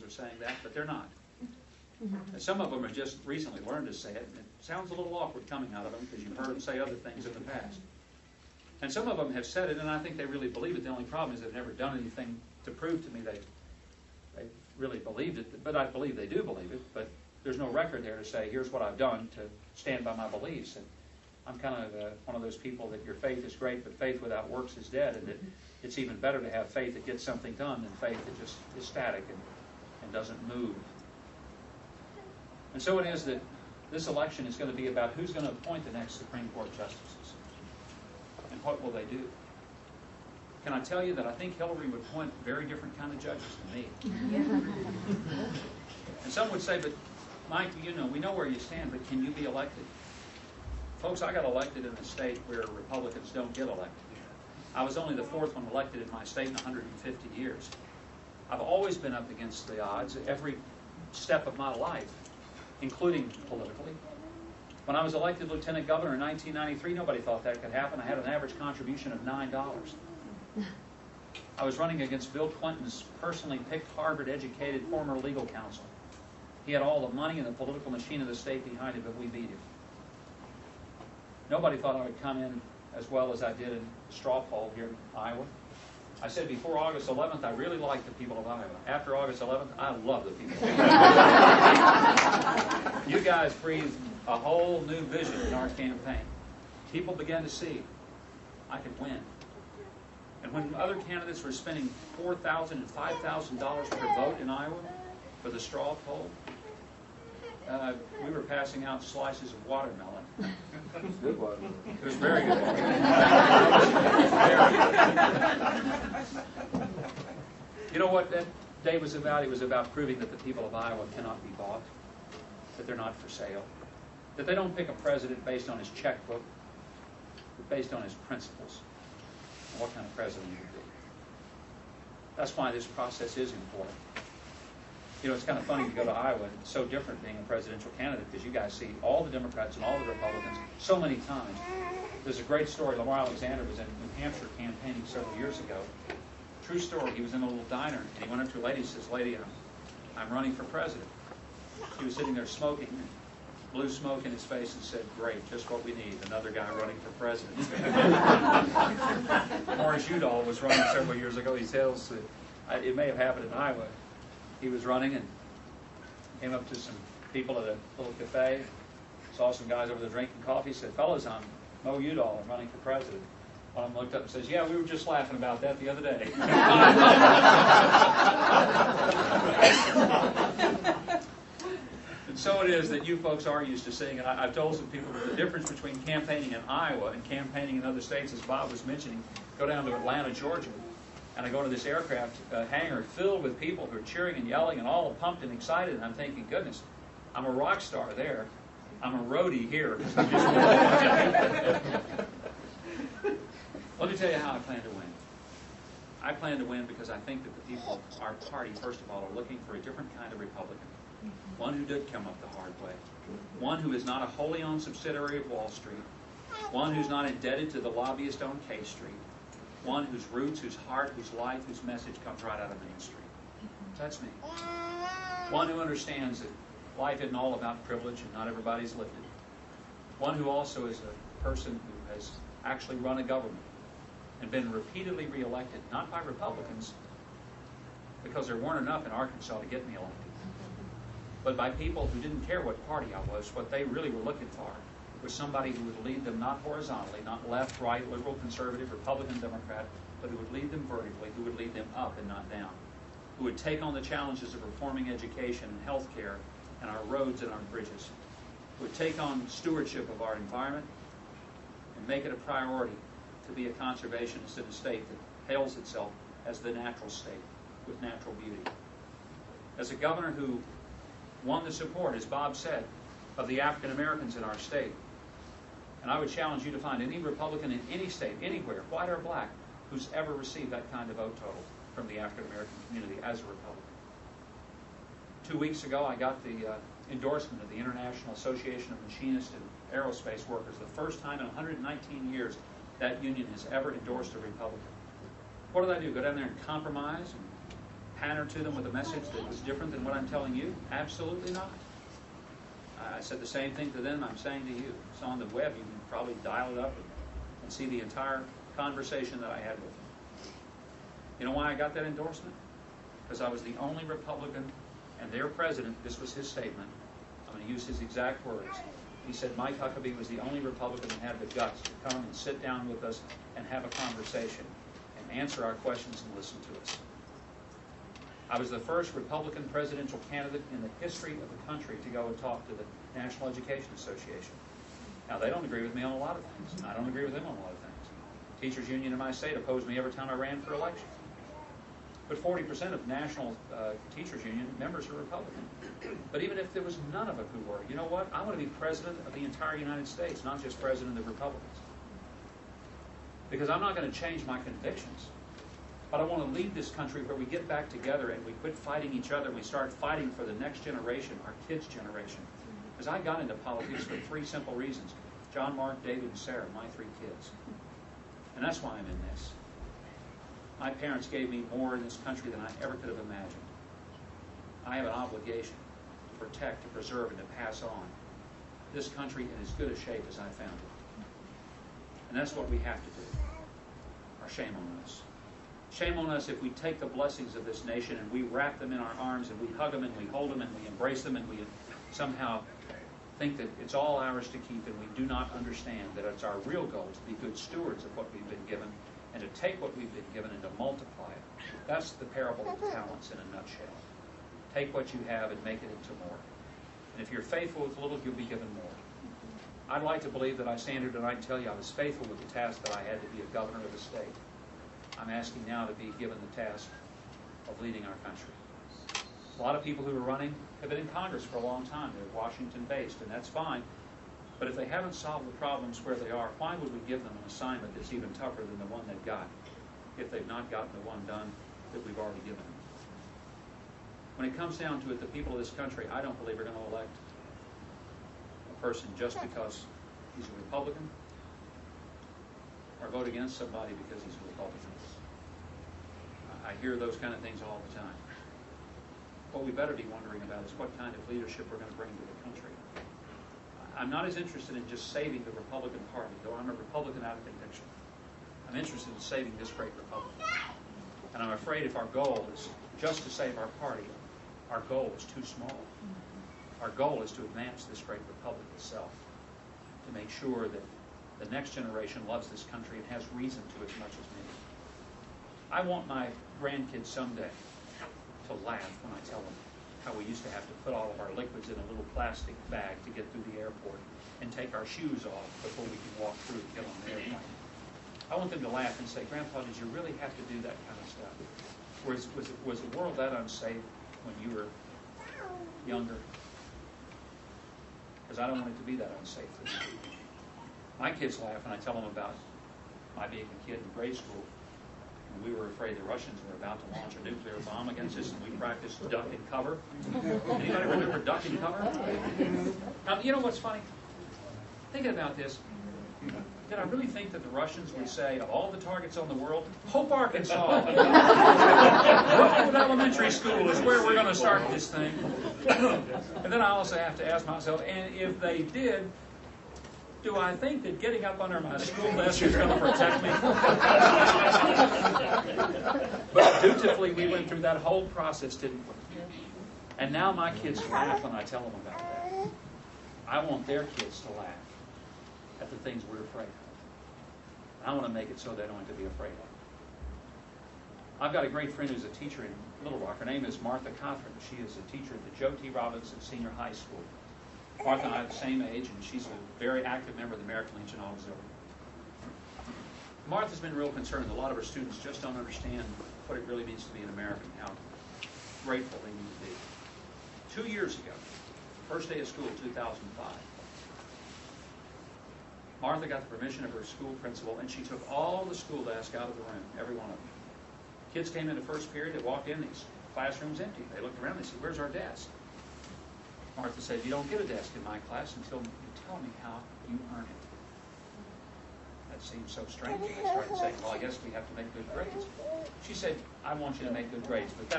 are saying that, but they're not. And some of them have just recently learned to say it, and it sounds a little awkward coming out of them because you've heard them say other things in the past. And some of them have said it, and I think they really believe it. The only problem is they've never done anything to prove to me they really believed it. But I believe they do believe it, but there's no record there to say, here's what I've done to stand by my beliefs. And I'm kind of one of those people that your faith is great, but faith without works is dead, and that it's even better to have faith that gets something done than faith that just is static and doesn't move. And so it is that this election is going to be about who's going to appoint the next Supreme Court justices. And what will they do? Can I tell you that I think Hillary would appoint very different kind of judges than me? Yeah. And some would say, but Mike, you know, we know where you stand, but can you be elected? Folks, I got elected in a state where Republicans don't get elected. I was only the fourth one elected in my state in 150 years. I've always been up against the odds at every step of my life, including politically. When I was elected lieutenant governor in 1993, nobody thought that could happen. I had an average contribution of $9. I was running against Bill Clinton's personally picked, Harvard-educated former legal counsel. He had all the money and the political machine of the state behind him, but we beat him. Nobody thought I would come in as well as I did in the straw poll here in Iowa. I said before August 11th, I really like the people of Iowa. After August 11th, I love the people of Iowa. You guys breathed a whole new vision in our campaign. People began to see I could win. And when other candidates were spending $4,000 and $5,000 per vote in Iowa for the straw poll, we were passing out slices of watermelon. Good watermelon. It was very good watermelon. You know what that day was about? It was about proving that the people of Iowa cannot be bought, that they're not for sale, that they don't pick a president based on his checkbook, but based on his principles and what kind of president he would be. That's why this process is important. You know, it's kind of funny to go to Iowa, and it's so different being a presidential candidate because you guys see all the Democrats and all the Republicans so many times. There's a great story. Lamar Alexander was in New Hampshire campaigning several years ago. True story. He was in a little diner, and he went up to a lady and says, "Lady, I'm running for president." She was sitting there smoking, blew smoke in his face and said, "Great, just what we need, another guy running for president." Morris Udall was running several years ago. He tells that it may have happened in Iowa. He was running and came up to some people at a little cafe, saw some guys over there drinking coffee, said, "Fellas, I'm Mo Udall, I'm running for president." One of them looked up and says, "Yeah, we were just laughing about that the other day." And so it is that you folks are used to seeing it. I've told some people that the difference between campaigning in Iowa and campaigning in other states, as Bob was mentioning, go down to Atlanta, Georgia, and I go to this aircraft hangar filled with people who are cheering and yelling and all pumped and excited, and I'm thinking, goodness, I'm a rock star there. I'm a roadie here. Let me tell you how I plan to win. I plan to win because I think that the people, our party, first of all, are looking for a different kind of Republican. One who did come up the hard way. One who is not a wholly owned subsidiary of Wall Street. One who's not indebted to the lobbyist on K Street. One whose roots, whose heart, whose life, whose message comes right out of Main Street. That's me. One who understands that life isn't all about privilege and not everybody's lifted. One who also is a person who has actually run a government and been repeatedly reelected, not by Republicans, because there weren't enough in Arkansas to get me elected, but by people who didn't care what party I was. What they really were looking for was somebody who would lead them not horizontally, not left, right, liberal, conservative, Republican, Democrat, but who would lead them vertically, who would lead them up and not down, who would take on the challenges of reforming education and health care and our roads and our bridges, who would take on stewardship of our environment and make it a priority to be a conservationist in a state that hails itself as the natural state with natural beauty. As a governor who won the support, as Bob said, of the African Americans in our state. And I would challenge you to find any Republican in any state, anywhere, white or black, who's ever received that kind of vote total from the African American community as a Republican. 2 weeks ago, I got the endorsement of the International Association of Machinists and Aerospace Workers, the first time in 119 years that union has ever endorsed a Republican. What did I do? Go down there and compromise and pander to them with a message that was different than what I'm telling you? Absolutely not. I said the same thing to them I'm saying to you. It's on the web. You can probably dial it up and see the entire conversation that I had with them. You know why I got that endorsement? Because I was the only Republican, and their president, this was his statement, I'm going to use his exact words. He said Mike Huckabee was the only Republican that had the guts to come and sit down with us and have a conversation and answer our questions and listen to us. I was the first Republican presidential candidate in the history of the country to go and talk to the National Education Association. Now, they don't agree with me on a lot of things, and I don't agree with them on a lot of things. Teachers Union in my state opposed me every time I ran for election. But 40% of National Teachers Union members are Republican. But even if there was none of them who were, you know what? I want to be president of the entire United States, not just president of Republicans. Because I'm not going to change my convictions. But I want to lead this country where we get back together and we quit fighting each other and we start fighting for the next generation, our kids' generation. Because I got into politics for 3 simple reasons. John, Mark, David, and Sarah, my 3 kids. And that's why I'm in this. My parents gave me more in this country than I ever could have imagined. I have an obligation to protect, to preserve, and to pass on this country in as good a shape as I found it. And that's what we have to do. Or shame on us. Shame on us if we take the blessings of this nation and we wrap them in our arms and we hug them and we hold them and we embrace them and we somehow think that it's all ours to keep, and we do not understand that it's our real goal to be good stewards of what we've been given and to take what we've been given and to multiply it. That's the parable of the talents in a nutshell. Take what you have and make it into more. And if you're faithful with little, you'll be given more. I'd like to believe that I stand here tonight and tell you I was faithful with the task that I had to be a governor of the state. I'm asking now to be given the task of leading our country. A lot of people who are running have been in Congress for a long time. They're Washington-based, and that's fine. But if they haven't solved the problems where they are, why would we give them an assignment that's even tougher than the one they've got if they've not gotten the one done that we've already given them? When it comes down to it, the people of this country, I don't believe are going to elect a person just because he's a Republican or vote against somebody because he's a Republican. I hear those kind of things all the time. What we better be wondering about is what kind of leadership we're going to bring to the country. I'm not as interested in just saving the Republican Party, though I'm a Republican out of conviction. I'm interested in saving this great republic. And I'm afraid if our goal is just to save our party, our goal is too small. Our goal is to advance this great republic itself, to make sure that the next generation loves this country and has reason to as much as me. I want my grandkids someday to laugh when I tell them how we used to have to put all of our liquids in a little plastic bag to get through the airport and take our shoes off before we could walk through to get on the airplane. I want them to laugh and say, Grandpa, did you really have to do that kind of stuff? Was the world that unsafe when you were younger? Because I don't want it to be that unsafe for you. My kids laugh when I tell them about my being a kid in grade school. We were afraid the Russians were about to launch a nuclear bomb against us, and we practiced duck and cover. Anybody remember duck and cover? Now, you know what's funny? Thinking about this, did I really think that the Russians would say, of all the targets on the world, Hope, Arkansas, Brookwood Elementary School is where we're going to start this thing? And then I also have to ask myself, and if they did, do I think that getting up under my school desk is going to protect me? But dutifully, we went through that whole process, didn't we? And now my kids laugh when I tell them about that. I want their kids to laugh at the things we're afraid of. I want to make it so they don't have to be afraid of. I've got a great friend who's a teacher in Little Rock. Her name is Martha Cothran. She is a teacher at the Joe T. Robinson Senior High School. Martha and I are the same age, and she's a very active member of the American Legion Auxiliary. Martha's been real concerned. A lot of her students just don't understand what it really means to be an American, how grateful they need to be. 2 years ago, first day of school, 2005, Martha got the permission of her school principal, and she took all the school desks out of the room, every one of them. Kids came into first period, they walked in, these classrooms empty. They looked around, they said, "Where's our desk?" Martha said, "You don't get a desk in my class until you tell me how you earn it." That seemed so strange, and they started saying, "Well, I guess we have to make good grades." She said, "I want you to make good grades, but that